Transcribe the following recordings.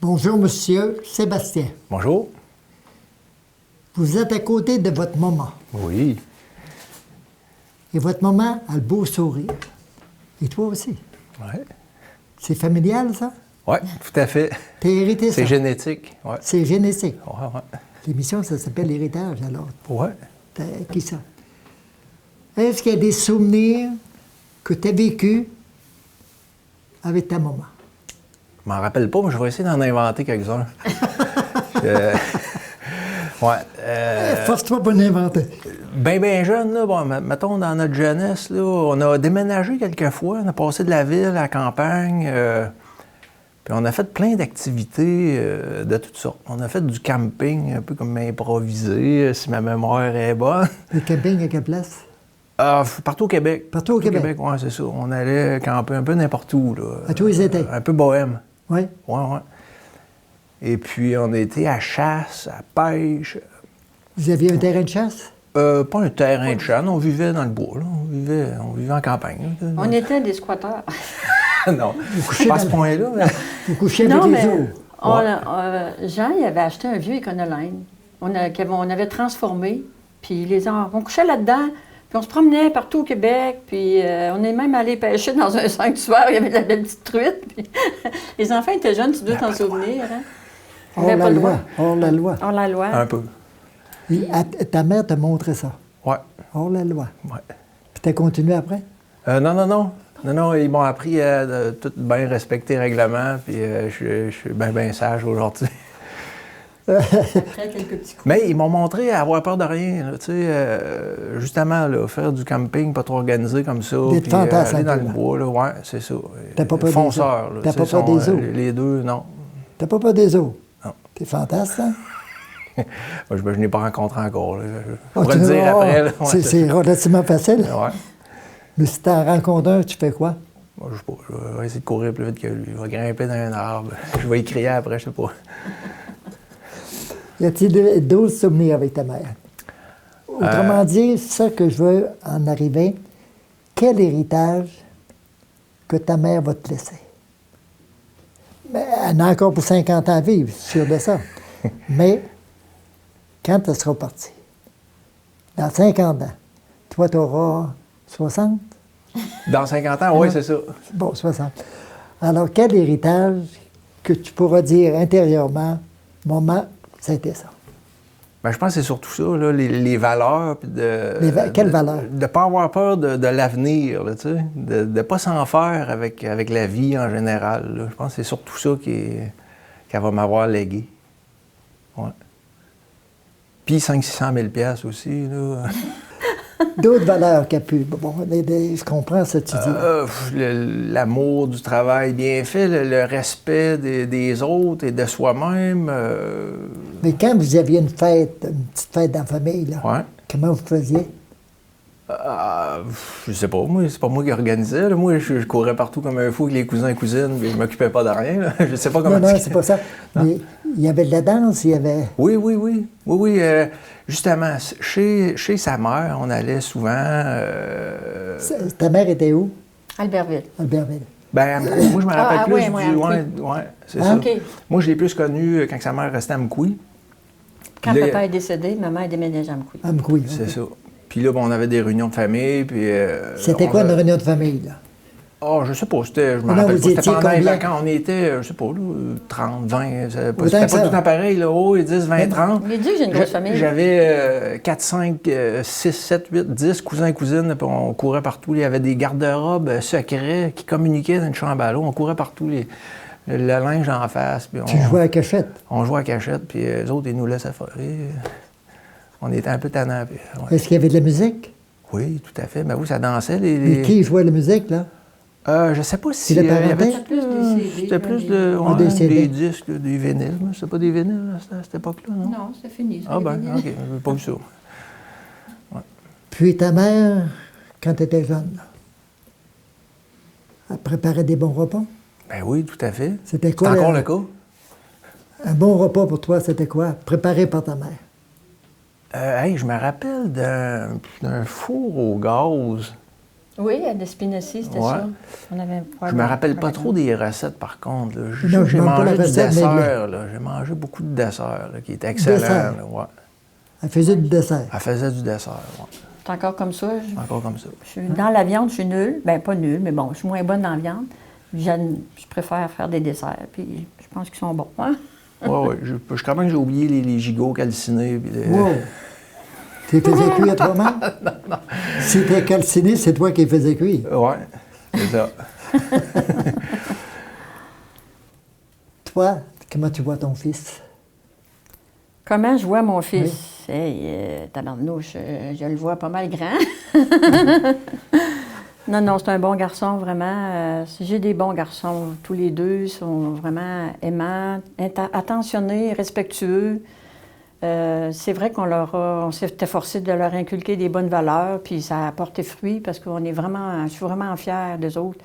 Bonjour, monsieur Sébastien. Bonjour. Vous êtes à côté de votre maman. Oui. Et votre maman a le beau sourire. Et toi aussi. Oui. C'est familial, ça? Oui, tout à fait. T'as hérité ça? C'est génétique. Ouais. C'est génétique. Ouais, ouais. L'émission, ça s'appelle L'héritage, alors. Ouais. T'as qui ça? Est-ce qu'il y a des souvenirs que tu as vécus avec ta maman? Je m'en rappelle pas, mais je vais essayer d'en inventer quelques-uns. Ouais. Force-toi pour l'inventer. Ben jeune, là, bon, mettons dans notre jeunesse, là, on a déménagé quelques fois, on a passé de la ville à la campagne, puis on a fait plein d'activités de toutes sortes. On a fait du camping, un peu comme improvisé, si ma mémoire est bonne. Le camping à quelle place? Partout au Québec. Partout au Québec? Oui, c'est ça. On allait camper un peu n'importe où, là. À tous les étés? Un peu bohème. Oui. Oui, oui. Et puis, on a été à chasse, à pêche. Vous aviez un terrain de chasse? Pas un terrain de chasse, on vivait dans le bois, là. On vivait en campagne. Là. On était des squatteurs. Non, pas à ce point-là. Mais... Vous couchiez avec Non, les mais os? Jean, il avait acheté un vieux Econoline. On avait transformé, puis on couchait là-dedans, puis on se promenait partout au Québec, puis on est même allé pêcher dans un sanctuaire, il y avait de la belle petite truite. Puis les enfants étaient jeunes, tu dois t'en souvenir. Hein? Hors la loi. Hors la loi. Hors la loi. Un peu. Ta mère t'a montré ça? Oui. Hors la loi. Ouais. Puis t'as continué après? Non, ils m'ont appris à tout bien respecter le règlement, puis je suis bien sage aujourd'hui. Après quelques petits coups. Mais ils m'ont montré à avoir peur de rien, là, tu sais, justement, là, faire du camping pas trop organisé comme ça, D'être puis fantasme aller dans un le peu, là. bois, là, ouais, c'est ça. T'as pas peur des Fonceurs, eaux? là, T'as tu pas sais, peur des eaux? Les deux, non. T'as pas peur des eaux? Non. T'es fantastique, hein? Moi, je n'ai pas rencontré encore, là. Je Oh, pourrais le dire après, là. Ouais, c'est relativement facile. Ouais. Mais si t'en rencontres un, tu fais quoi? Moi, je sais pas, je vais essayer de courir plus vite que lui. Je vais grimper dans un arbre. Je vais y crier après, je sais pas. Y a-t-il d'autres souvenirs avec ta mère? Autrement dit, ça que je veux en arriver, quel héritage que ta mère va te laisser? Mais elle a encore pour 50 ans à vivre, je suis sûr de ça. Mais quand elle sera partie, dans 50 ans, toi, tu auras 60? Dans 50 ans, oui, c'est ça. Bon, 60. Alors, quel héritage que tu pourras dire intérieurement, maman, c'était ça? Ben, je pense que c'est surtout ça, là, les valeurs. Puis Quelles valeurs? De ne pas avoir peur de l'avenir, là, tu sais, de ne pas s'en faire avec la vie en général. Là. Je pense que c'est surtout ça qu'elle va m'avoir légué. Ouais. Puis 500 000 $600 aussi. Là. D'autres valeurs qu'elle a pu. Bon, je comprends ce que tu dis. L'amour du travail bien fait, le respect des autres et de soi-même. Mais quand vous aviez une petite fête dans la famille, là, Ouais. comment vous faisiez? Je sais pas, moi, c'est pas moi qui organisais. Là. Moi, je courais partout comme un fou avec les cousins et cousines, mais je m'occupais pas de rien. Là. Je sais pas comment Non, c'est pas ça. Non. Mais il y avait de la danse, il y avait... Oui. Justement, chez sa mère, on allait souvent... Ta mère était où? Albertville. Albertville. Ben, moi, je me rappelle plus ouais, du... Ouais, c'est Ah, ça. OK. Moi, je l'ai plus connu quand sa mère restait à Mkoui. Quand Puis là, papa est décédé, maman est déménagée à Mkoui. À Mkoui. C'est ça. Puis là, bon, on avait des réunions de famille, puis... C'était quoi une réunion de famille, là? Je sais pas, je me Non, rappelle vous pas. C'était étiez pendant les combien? vacances, on était, je sais pas, là, 30, 20, c'était Autant pas que ça. tout le temps pareil, là, 10, 20, 30. Il dit que j'ai une grosse famille. J'avais 4, 5, 6, 7, 8, 10 cousins et cousines, puis on courait partout. Il y avait des garde-robes secrets qui communiquaient dans une chambre à l'eau. On courait partout, le linge en face. Puis Tu jouais à cachette? On jouait à cachette, puis les autres, ils nous laissaient faire. On était un peu tannants. Puis, ouais. Est-ce qu'il y avait de la musique? Oui, tout à fait. Ben oui, ça dansait. Mais qui jouait la musique, là? Je sais pas si... C'est le il y avait parenté? C'était plus des CD. C'était plus de, des CD. des disques, des vinyles. C'était pas des vinyles à cette époque-là, non? Non, c'est fini. Ah ben, OK, j'ai pas vu ça. Puis ta mère, quand tu étais jeune, là, elle préparait des bons repas? Ben oui, tout à fait. C'était quoi? C'est encore le cas. Un bon repas pour toi, c'était quoi? Préparé par ta mère? Je me rappelle d'un four au gaz Oui, à Despinacy, c'était Ouais. ça. On avait Je me rappelle pas trop des recettes, par contre. Là. Non, je J'ai demande pas mangé la du recette, mais dessert. Là. J'ai mangé beaucoup de dessert, là, qui était excellent. Dessert. Là, ouais. Elle faisait du dessert. Elle faisait du dessert, ouais. C'est encore comme ça. Encore comme ça. Dans la viande, je suis nulle. Bien, pas nulle, mais bon, je suis moins bonne dans la viande. Je préfère faire des desserts, puis je pense qu'ils sont bons. Hein? Oui, oui. Je crois même que j'ai oublié les gigots calcinés. Puis Wow! Tu les faisais cuire toi-même? Non. Si t'es calciné, c'est toi qui les faisais cuire. Oui, c'est ça. Toi, comment tu vois ton fils? Comment je vois mon fils? Hey, tabarnouche, je le vois pas mal grand. Non, c'est un bon garçon, vraiment. J'ai des bons garçons. Tous les deux ils sont vraiment aimants, attentionnés, respectueux. C'est vrai on s'était forcé de leur inculquer des bonnes valeurs, puis ça a porté fruit parce je suis vraiment fière d'eux autres,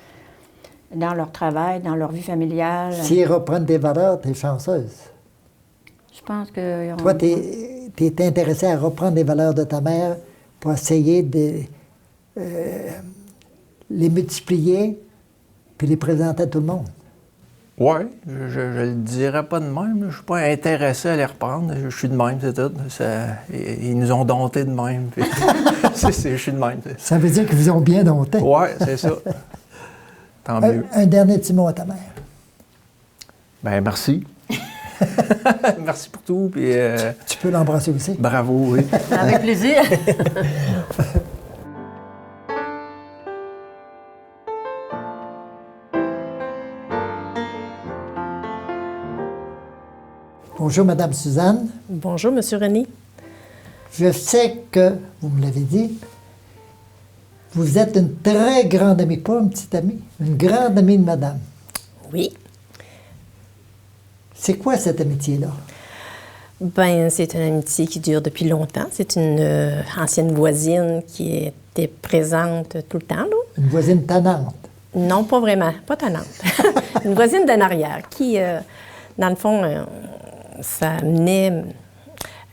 dans leur travail, dans leur vie familiale. S'ils reprennent des valeurs, t'es chanceuse. Je pense que... Toi, t'es intéressé à reprendre les valeurs de ta mère pour essayer de les multiplier puis les présenter à tout le monde. Oui, je le dirais pas de même. Je ne suis pas intéressé à les reprendre. Je suis de même, c'est tout. Ils nous ont domptés de même. Puis je suis de même. Ça veut dire qu'ils vous ont bien dompté. Oui, c'est ça. Tant mieux. Un dernier petit mot à ta mère. Ben merci. Merci pour tout. Puis, Tu peux l'embrasser aussi. bravo, oui. Avec plaisir. Bonjour, Madame Suzanne. Bonjour, Monsieur René. Je sais que, vous me l'avez dit, vous êtes une très grande amie, pas une petite amie, une grande amie de Madame. Oui. C'est quoi cette amitié-là? Ben, c'est une amitié qui dure depuis longtemps. C'est une ancienne voisine qui était présente tout le temps, là. Une voisine tannante. Non, pas vraiment, pas tannante. Une voisine d'en arrière qui, dans le fond, ça venait,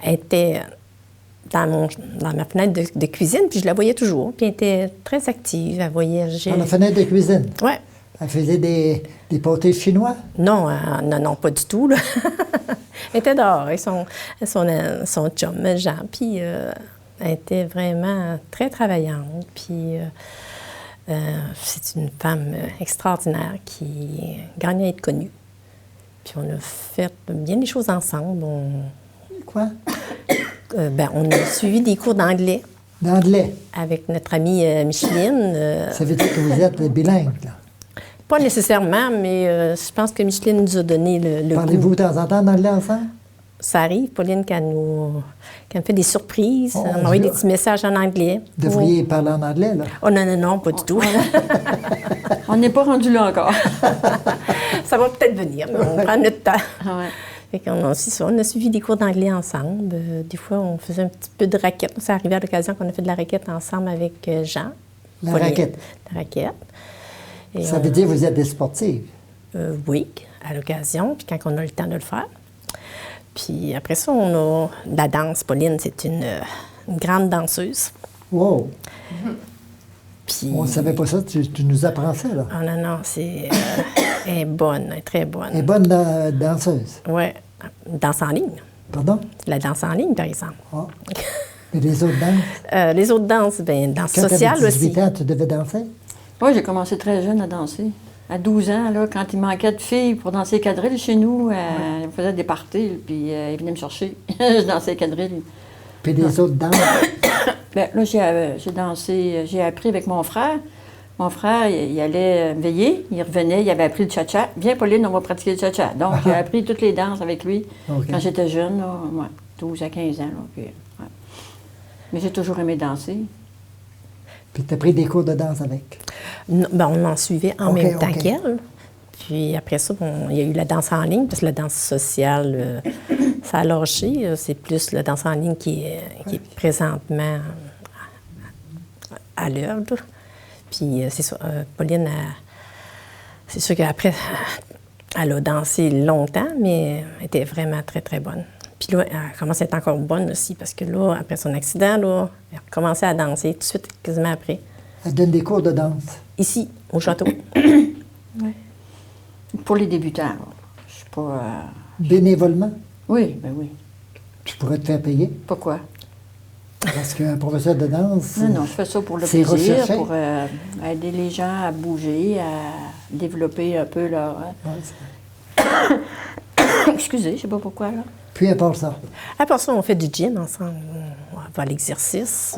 elle était dans ma fenêtre de cuisine, puis je la voyais toujours. Puis elle était très active, elle voyageait. Dans la fenêtre de cuisine. Oui. Elle faisait des pâtés chinois. Non, non, pas du tout, là. Elle était dehors avec son chum, Jean, puis elle était vraiment très travaillante, puis c'est une femme extraordinaire qui gagne à être connue. Puis on a fait bien des choses ensemble. Quoi? On a suivi des cours d'anglais D'anglais. avec notre amie Micheline. Ça veut dire que vous êtes bilingue, là. Pas nécessairement, mais je pense que Micheline nous a donné le Parlez-vous goût. de temps en temps d'anglais ensemble? Ça arrive, Pauline, qu'elle nous fait des surprises. Oh, elle m'envoie des Dieu. petits messages en anglais. Vous devriez parler en anglais, là. Oh non, pas du tout. On n'est pas rendu là encore. Ça va peut-être venir, mais on prend notre temps. Ah ouais. Fait qu'on c'est ça, on a suivi des cours d'anglais ensemble. Des fois, on faisait un petit peu de raquette. Ça arrivait à l'occasion qu'on a fait de la raquette ensemble avec Jean. La raquette. La raquette. Et Ça veut dire que vous êtes des sportives. oui, à l'occasion, puis quand on a le temps de le faire. Puis après ça, on a la danse. Pauline, c'est une grande danseuse. Wow! Puis, On ne savait pas ça, tu nous apprends ça, là. Ah non, c'est... elle est bonne, elle est très bonne. Elle est bonne danseuse. Oui, danse en ligne. Pardon? La danse en ligne, par exemple. Ah. Et les autres danses? Les autres danses, bien, danse Quand tu sociale avais 18 aussi. ans, tu devais danser? Oui, j'ai commencé très jeune à danser. À 12 ans, là, quand il manquait de filles pour danser quadrille chez nous, on faisait des parties, puis ils venaient me chercher. Je dansais quadrille. Puis les autres danses? Bien, là, j'ai dansé, j'ai appris avec mon frère. Mon frère, il allait veiller, il revenait, il avait appris le cha-cha. Viens, Pauline, on va pratiquer le cha-cha. Donc, j'ai appris toutes les danses avec lui OK. quand j'étais jeune, là, ouais, 12 à 15 ans. Là, puis, ouais. Mais j'ai toujours aimé danser. Puis tu as pris des cours de danse avec? Non, ben, on en suivait en OK, même temps OK. qu'elle. Puis après ça, bon, il y a eu la danse en ligne, parce que la danse sociale, ça a lâché. C'est plus la danse en ligne qui est présentement à l'œuvre, là. Puis c'est ça, Pauline, c'est sûr qu'après, elle a dansé longtemps, mais elle était vraiment très, très bonne. Puis là, elle commence à être encore bonne aussi, parce que là, après son accident, là, elle a commencé à danser tout de suite, quasiment après. Elle donne des cours de danse. Ici, au château. Pour les débutants, là. Je suis pas... Bénévolement, Oui, ben oui. tu pourrais te faire payer. Pourquoi? Parce qu'un professeur de danse, Non, je fais ça pour le c'est plaisir, recherché. pour aider les gens à bouger, à développer un peu leur... Excusez, je sais pas pourquoi, là. Puis à part ça, À part ça, on fait du gym ensemble. On va à l'exercice.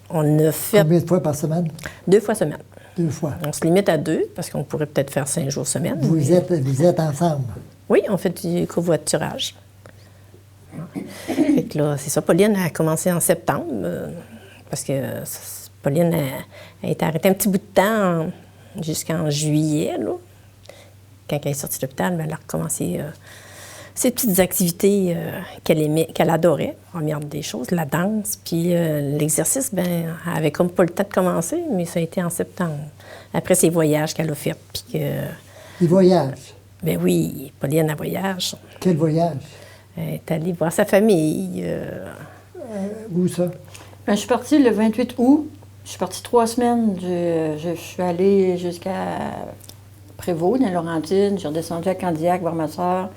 On a fait combien de fois par semaine? 2 fois semaine. 2 fois. On se limite à 2 parce qu'on pourrait peut-être faire 5 jours semaine. Vous êtes ensemble. Oui, on fait du covoiturage. Fait que là, c'est ça. Pauline a commencé en septembre parce que Pauline a été arrêtée un petit bout de temps jusqu'en juillet. Là. Quand elle est sortie de l'hôpital, elle a recommencé ses petites activités qu'elle aimait, qu'elle adorait. Première des choses, la danse. Puis l'exercice, ben, elle avait comme pas le temps de commencer, mais ça a été en septembre. Après ses voyages qu'elle a faits. Puis que, Les voyages. ben oui, Pauline a voyage. Quel voyage? Elle est allée voir sa famille. Où ça? Ben, je suis partie le 28 août. Je suis partie 3 semaines. Je suis allée jusqu'à Prévost, dans Laurentine. J'ai redescendu à Candiac voir ma soeur.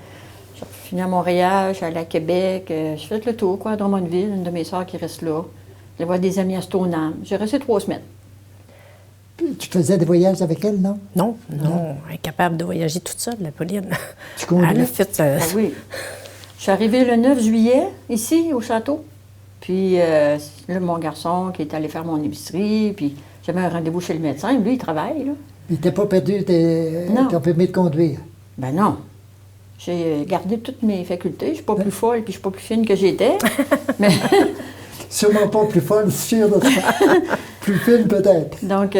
J'ai fini à Montréal, je suis allée à Québec. J'ai fait le tour, quoi, à Drummondville, une de mes soeurs qui reste là. J'ai voir des amis à Stoneham. J'ai resté 3 semaines. Puis, tu faisais des voyages avec elle, non? Non, elle est capable de voyager toute seule, la Pauline. Tu conduis? Elle a fait... Ah oui. Je suis arrivée le 9 juillet, ici, au château. Puis là, mon garçon qui est allé faire mon épicerie, puis j'avais un rendez-vous chez le médecin. Lui, il travaille, là. Il n'était pas perdu Non. ton permis de conduire. Ben non. J'ai gardé toutes mes facultés. Je suis pas plus folle, puis je suis pas plus fine que j'étais. Mais Sûrement pas plus folle, sûr de ça. Plus fine, peut-être. donc,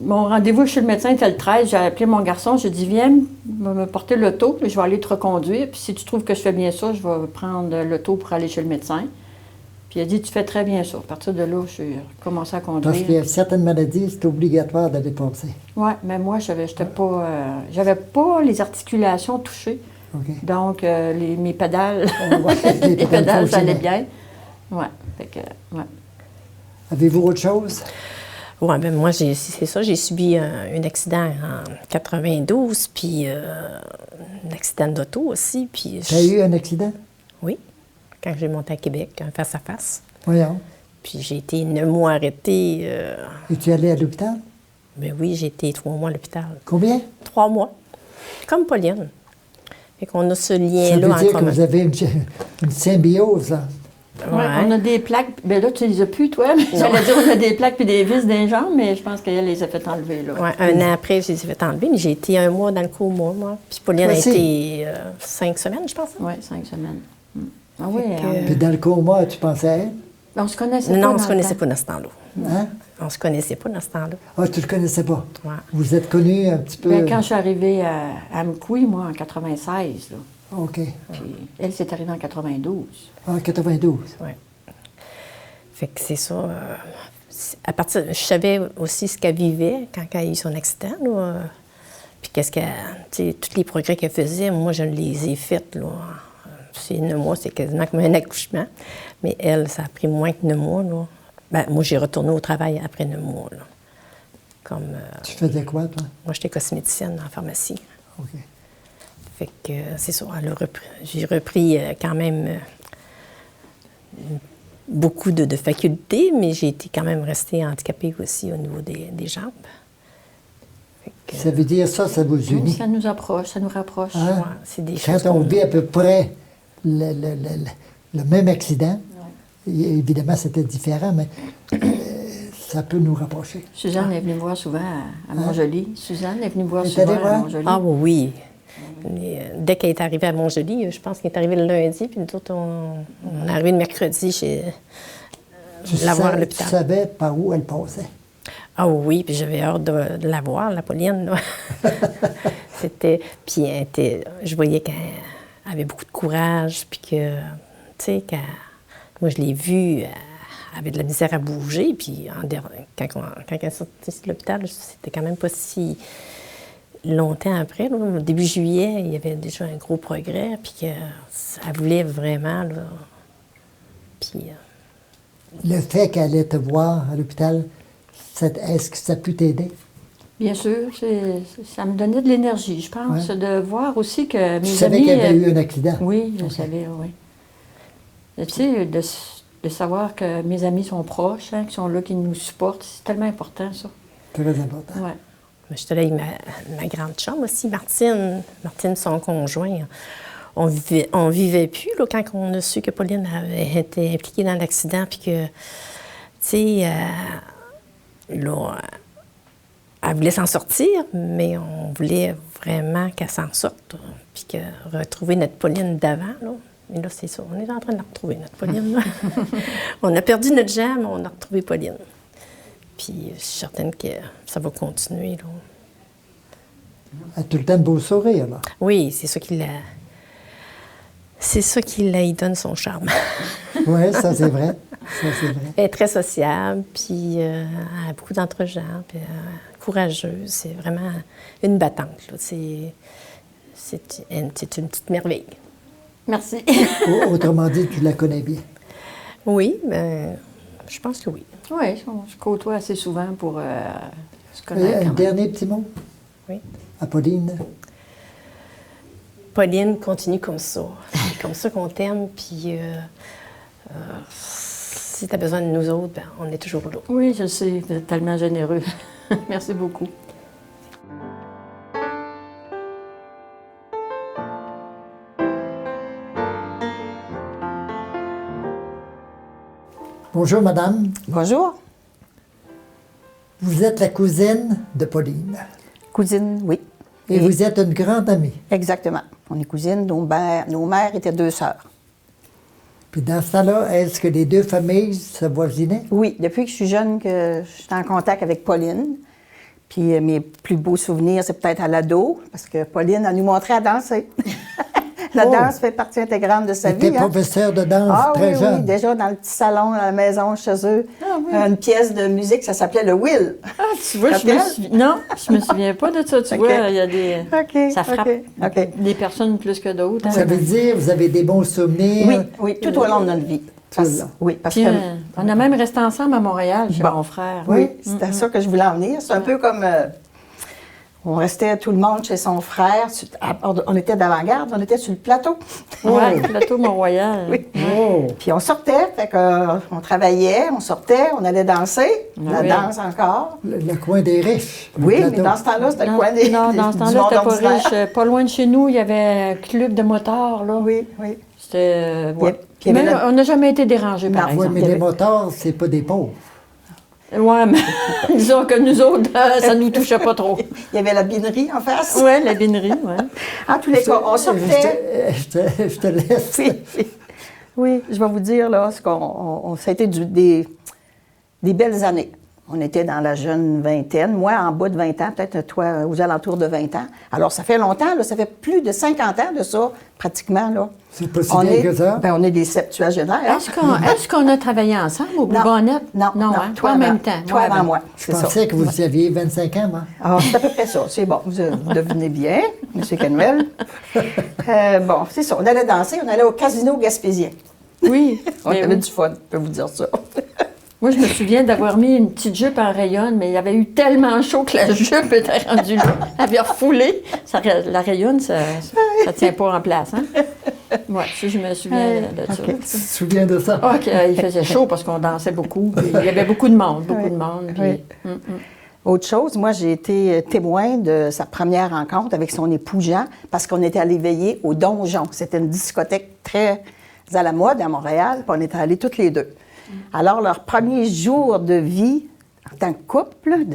mon rendez-vous chez le médecin était le 13. J'ai appelé mon garçon. J'ai dit, viens me porter l'auto, puis je vais aller te reconduire. Puis si tu trouves que je fais bien ça, je vais prendre l'auto pour aller chez le médecin. Puis il a dit, tu fais très bien ça. À partir de là, j'ai commencé à Parce qu'il y conduire. a certaines maladies, c'est obligatoire d'aller passer. Oui, mais moi, j'avais pas les articulations touchées. OK. Donc, mes pédales, Ouais, les les pédales, ça allait fonctionnaient. bien. Oui, fait que, ouais. Avez-vous autre chose? Oui, ben moi, c'est ça, j'ai subi un accident en 92, puis un accident d'auto aussi, puis... Tu as eu un accident? Oui, quand j'ai monté à Québec, un face-à-face. Voyons. Puis j'ai été 9 mois arrêtée. Et tu es allé à l'hôpital? Ben oui, j'ai été 3 mois à l'hôpital. Combien? 3 mois, comme Pauline. Fait qu'on a ce Ça lien-là veut en dire que commun. vous avez une symbiose, là. Ouais, on a des plaques. Ben là, tu les as plus, toi. J'allais dire, on a des plaques puis des vis d'un jambes, mais je pense qu'elle les a fait enlever, là. Ouais, un an après, je les ai fait enlever, mais j'ai été 1 mois dans le coma, moi. Puis Pauline Toi a aussi? été 5 semaines, je pense. Oui, 5 semaines. Ah oui, que- Puis dans le coma, tu pensais à elle? on se connaissait pas. Non, on dans ne se le connaissait temps. pas dans ce temps-là. Hein? On se connaissait pas dans ce temps-là. Ah, tu le connaissais pas? Ouais. Vous êtes connus un petit peu? Ben, quand je suis arrivée à Mkoui, moi, en 96, là. OK. Puis elle, s'est arrivée en 92. En 92. Ouais. Fait que c'est ça. À partir, je savais aussi ce qu'elle vivait quand elle a eu son accident. Là, puis qu'est-ce qu'elle. Tu sais, tous les progrès qu'elle faisait, moi, je les ai faits. Là. C'est 9 mois, c'est quasiment comme un accouchement. Mais elle, ça a pris moins que 9 mois. Là. Ben, moi, j'ai retourné au travail après 9 mois. Là. Comme, Tu faisais quoi, toi? moi, j'étais cosméticienne en pharmacie. OK. Fait que c'est ça. J'ai repris quand même beaucoup de facultés, mais j'ai été quand même restée handicapée aussi au niveau des jambes. Fait que, Ça veut dire ça vous unit. Ça nous approche, ça nous rapproche. Hein? ouais, c'est des choses Quand on qu'on- vit à peu près le même accident, évidemment, c'était différent, mais ça peut nous rapprocher. Suzanne est venue me voir souvent à Montjoly. Suzanne est venue me voir Elle est souvent allée à voir? Montjoly. Ah oui. Mais, dès qu'elle est arrivée à Montjoly, je pense qu'elle est arrivée le lundi, puis nous autres, on est arrivé le mercredi chez la voir à Tu l'hôpital. savais par où elle passait. Ah oui, puis j'avais hâte de la voir, la Pauline. Là. C'était... Puis elle était... Je voyais qu'elle avait beaucoup de courage, puis que, tu sais, moi, je l'ai vue, elle avait de la misère à bouger, puis quand elle est sortie de l'hôpital, c'était quand même pas si longtemps après. Là. Au début juillet, il y avait déjà un gros progrès, puis qu'elle voulait vraiment, là. Puis... Le fait qu'elle allait te voir à l'hôpital, Est-ce que ça a pu t'aider? Bien sûr, ça me donnait de l'énergie, je pense, de voir aussi que mes amis... Tu savais qu'il y avait eu un accident? Oui, je savais, oui. Et tu sais, de savoir que mes amis sont proches, hein, qui sont là, qui nous supportent, c'est tellement important, ça. Très important. Oui. J'étais là avec ma grande chum aussi, Martine, son conjoint. On vivait plus là, quand on a su que Pauline avait été impliquée dans l'accident, puis que, tu sais, là, elle voulait s'en sortir, mais on voulait vraiment qu'elle s'en sorte, puis que retrouver notre Pauline d'avant, là. Mais là, c'est ça, on est en train de la retrouver, notre Pauline. Là. On a perdu notre Jean, mais on a retrouvé Pauline. Puis je suis certaine que ça va continuer, là. Elle a tout le temps de beaux sourires, là. Oui, c'est ça qui lui donne son charme. Oui, ça, c'est vrai. Ça, c'est vrai. Elle est très sociable, puis elle a beaucoup d'entre-gens, puis courageuse. C'est vraiment une battante, là. C'est une petite merveille. Merci. Autrement dit, tu la connais bien. Oui, ben, je pense que oui. Oui, je côtoie assez souvent pour se connaître. Un dernier petit mot? Oui. À Pauline? Pauline, continue comme ça. C'est comme ça qu'on t'aime, puis si tu as besoin de nous autres, ben, on est toujours là. Oui, je sais, vous êtes tellement généreux. Merci beaucoup. Bonjour, madame. Bonjour. Vous êtes la cousine de Pauline. Cousine, oui. Et vous êtes une grande amie. Exactement. On est cousines, nos mères étaient 2 sœurs. Puis dans ce temps-là, est-ce que les 2 familles se voisinaient? Oui, depuis que je suis jeune, que je suis en contact avec Pauline. Puis mes plus beaux souvenirs, c'est peut-être à l'ado, parce que Pauline, elle nous montrait à danser. La danse fait partie intégrante de sa Elle vie. était professeure de danse très oui, jeune. oui, déjà dans le petit salon, à la maison, chez eux, une pièce de musique, ça s'appelait le Will. Ah, tu vois, non, je me souviens pas de ça. Tu vois, il y a des... ça frappe des personnes plus que d'autres. Hein. Ça veut dire que vous avez des bons souvenirs? Oui, tout au long de notre vie. Oui, parce Puis, que... on a même resté ensemble à Montréal, chez mon frère. Oui, c'était à ça que je voulais en venir. C'est un peu comme... on restait tout le monde chez son frère. On était d'avant-garde, on était sur le plateau. Oui, le plateau Mont-Royal. Oui. Puis on sortait, fait on travaillait, on sortait, on allait danser, la danse encore. Le coin des riches. Oui, mais dans ce temps-là, c'était le coin des Non, dans ce temps-là, c'était pas riche. Pas loin de chez nous, il y avait un club de motards, là. Oui, oui. C'était... Puis mais on n'a jamais été dérangés, par exemple. Oui, mais les motards, c'est pas des pauvres. Oui, mais disons que nous autres, ça nous touchait pas trop. Il y avait la binerie en face. Oui, la binerie, oui. En tous les cas, on sortait. Je te laisse. Oui, je vais vous dire, là, ça a été des belles années. On était dans la jeune vingtaine. Moi, en bas de 20 ans, peut-être toi, aux alentours de 20 ans. Alors, ça fait longtemps, là, ça fait plus de 50 ans de ça, pratiquement, là. C'est pas si bien que ça? Ben, on est des septuagénaires. Hein? Est-ce qu'on a travaillé ensemble au Bourbonnette? Non, hein? Toi en même temps. Toi avant moi. Je pensais que vous aviez 25 ans, moi. Ah, c'est à peu près ça. C'est bon. Vous devenez bien, M. Canuel. Bon, c'est ça. On allait danser, on allait au Casino Gaspésien. Oui. On avait du fun, je peux vous dire ça. Moi, je me souviens d'avoir mis une petite jupe en rayonne, mais il y avait eu tellement chaud que la jupe était rendue là. Elle avait refoulé. La rayonne, ça tient pas en place. Hein? Oui, si je me souviens de ça. Tu te souviens de ça? OK, il faisait chaud parce qu'on dansait beaucoup. Puis il y avait beaucoup de monde, Puis, Autre chose, moi, j'ai été témoin de sa première rencontre avec son époux Jean parce qu'on était allés veiller au Donjon. C'était une discothèque très à la mode à Montréal, puis on était allés toutes les 2. Alors, leur premier jour de vie en tant que couple,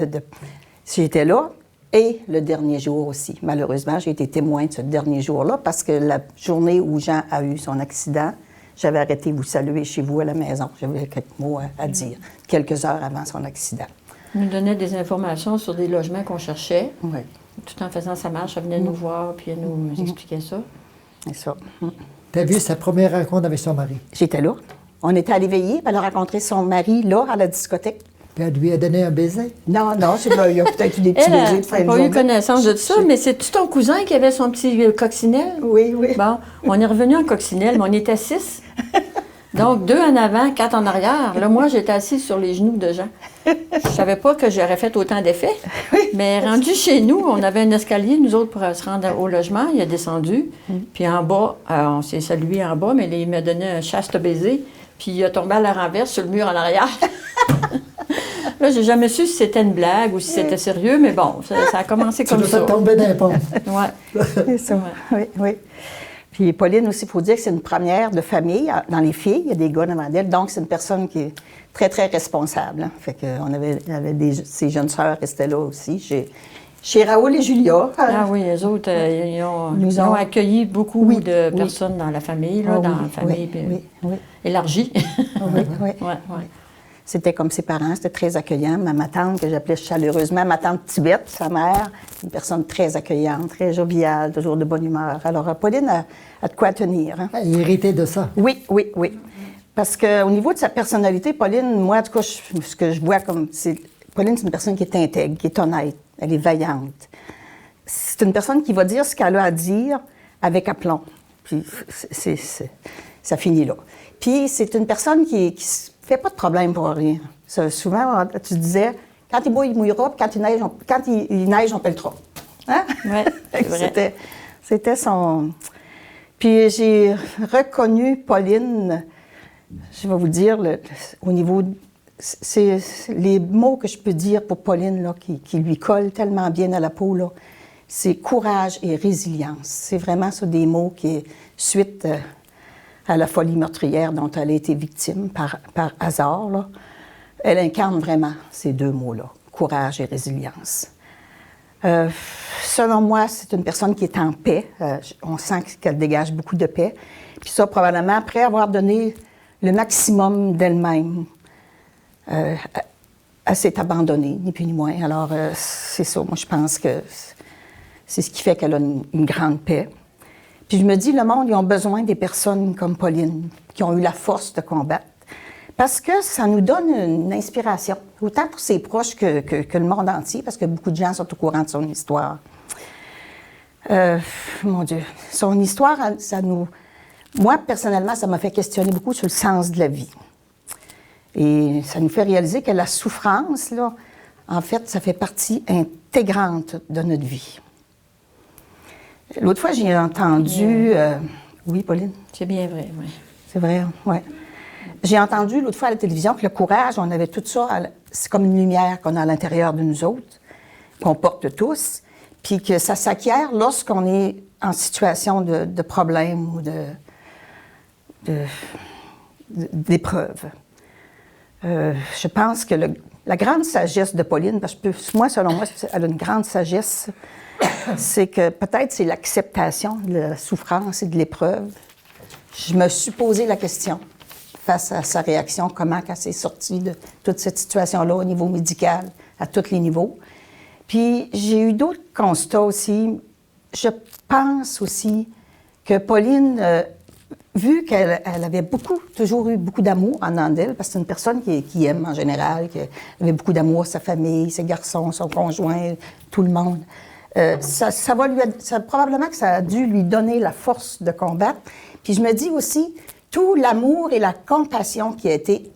j'étais là, et le dernier jour aussi. Malheureusement, j'ai été témoin de ce dernier jour-là parce que la journée où Jean a eu son accident, j'avais arrêté vous saluer chez vous à la maison. J'avais quelques mots à dire, quelques heures avant son accident. Il nous donnait des informations sur des logements qu'on cherchait. Oui. Tout en faisant sa marche, elle venait nous voir, puis elle nous expliquait ça. C'est ça. Tu as vu sa première rencontre avec son mari? J'étais là. On était allés veiller, puis elle a rencontré son mari, là, à la discothèque. Puis elle lui a donné un baiser? Non, il y a peut-être eu des petits baisers de fin de Elle n'a pas journée. eu connaissance de ça, mais c'est-tu ton cousin qui avait son petit coccinelle? Oui, oui. Bon, on est revenu en coccinelle, mais on était 6. Donc, 2 en avant, 4 en arrière. Là, moi, j'étais assise sur les genoux de Jean. Je savais pas que j'aurais fait autant d'effets. Mais rendu chez nous, on avait un escalier, nous autres, pour se rendre au logement. Il a descendu. Puis en bas, on s'est salué en bas, mais il m'a donné un chaste baiser. Puis il a tombé à la renverse sur le mur en arrière. Là, j'ai jamais su si c'était une blague ou si c'était sérieux, mais bon, ça a commencé comme ça. Tu l'as fait tomber d'un pont. Ouais. C'est ça. Oui, oui. Puis Pauline aussi, il faut dire que c'est une première de famille. Dans les filles, il y a des gars devant elle, donc c'est une personne qui est très, très responsable. Hein. Fait qu'on avait ses jeunes sœurs restaient là aussi, chez Raoul et Julia. Ah oui, les autres, ils ont accueilli beaucoup de personnes dans la famille, là, dans la famille élargie. Oui, oui. Ouais. C'était comme ses parents, c'était très accueillant. Ma tante, que j'appelais chaleureusement ma tante Tibette, sa mère, une personne très accueillante, très joviale, toujours de bonne humeur. Alors, Pauline a de quoi tenir. Hein? Elle hérité de ça. Oui. Parce qu'au niveau de sa personnalité, Pauline, moi, en tout cas, ce que je vois comme... Pauline, c'est une personne qui est intègre, qui est honnête, elle est vaillante. C'est une personne qui va dire ce qu'elle a à dire avec aplomb. Puis, ça finit là. Puis, c'est une personne qui fait pas de problème pour rien. Souvent, tu disais, quand il boit, il mouillera, puis quand il neige, on pèlera. Hein? Oui, c'est vrai. C'était son... Puis j'ai reconnu Pauline, je vais vous dire, au niveau... C'est les mots que je peux dire pour Pauline, là, qui lui collent tellement bien à la peau, là, c'est courage et résilience. C'est vraiment ça des mots qui, suite à la folie meurtrière dont elle a été victime par hasard, là, elle incarne vraiment ces 2 mots-là, courage et résilience. Selon moi, c'est une personne qui est en paix. On sent qu'elle dégage beaucoup de paix. Puis ça, probablement, après avoir donné le maximum d'elle-même, elle s'est abandonnée, ni plus ni moins. Alors, c'est ça. Moi, je pense que c'est ce qui fait qu'elle a une grande paix. Puis je me dis, le monde, ils ont besoin des personnes comme Pauline, qui ont eu la force de combattre. Parce que ça nous donne une inspiration, autant pour ses proches que le monde entier, parce que beaucoup de gens sont au courant de son histoire. Mon Dieu, son histoire, ça nous... Moi, personnellement, ça m'a fait questionner beaucoup sur le sens de la vie. Et ça nous fait réaliser que la souffrance, là, en fait, ça fait partie intégrante de notre vie. L'autre fois, j'ai entendu... Oui, Pauline? C'est bien vrai, oui. C'est vrai, oui. J'ai entendu l'autre fois à la télévision que le courage, on avait tout ça, c'est comme une lumière qu'on a à l'intérieur de nous autres, qu'on porte tous, puis que ça s'acquiert lorsqu'on est en situation de problème ou d'épreuve. Je pense que la grande sagesse de Pauline, parce que moi, selon moi, elle a une grande sagesse, c'est que peut-être c'est l'acceptation de la souffrance et de l'épreuve. Je me suis posé la question face à sa réaction, comment elle s'est sortie de toute cette situation-là au niveau médical, à tous les niveaux. Puis j'ai eu d'autres constats aussi. Je pense aussi que Pauline, vu qu'elle avait toujours eu beaucoup d'amour en dedans d'elle, parce que c'est une personne qui aime en général, qui avait beaucoup d'amour, sa famille, ses garçons, son conjoint, tout le monde. Probablement que ça a dû lui donner la force de combattre. Puis je me dis aussi, tout l'amour et la compassion qui a été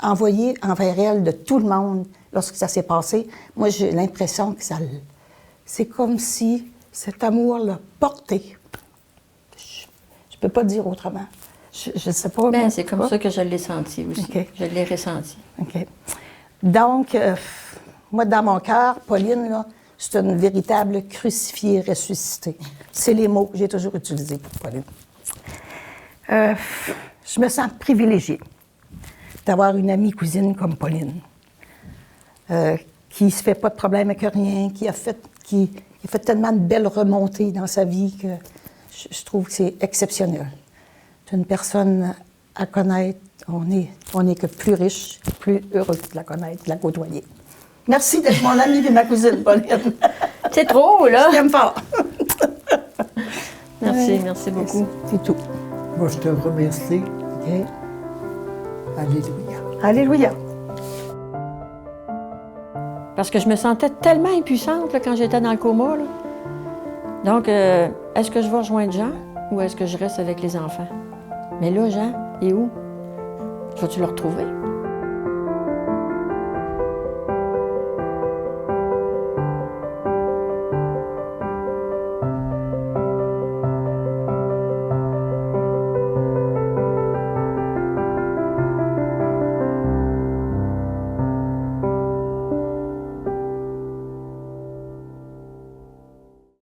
envoyé envers elle de tout le monde lorsque ça s'est passé, moi j'ai l'impression que c'est comme si cet amour l'a porté. Je peux pas dire autrement. Je sais pas. Bien, c'est comme ça que je l'ai senti aussi. Okay. Je l'ai ressenti. OK. Donc, moi, dans mon cœur, Pauline, là, c'est une véritable crucifiée ressuscitée. C'est les mots que j'ai toujours utilisés pour Pauline. Je me sens privilégiée d'avoir une amie cousine comme Pauline, qui ne se fait pas de problème avec rien, qui a fait tellement de belles remontées dans sa vie que je trouve que c'est exceptionnel. C'est une personne à connaître. On est que plus riche, plus heureux de la connaître, de la côtoyer. Merci d'être mon amie et ma cousine, Pauline. C'est trop, là! Je t'aime fort. Merci beaucoup. C'est tout. Moi, je te remercie. OK. Alléluia. Alléluia. Parce que je me sentais tellement impuissante là, quand j'étais dans le coma. Là. Donc, est-ce que je vais rejoindre Jean ou est-ce que je reste avec les enfants? Mais là, Jean, Il est où? Vas-tu le retrouver?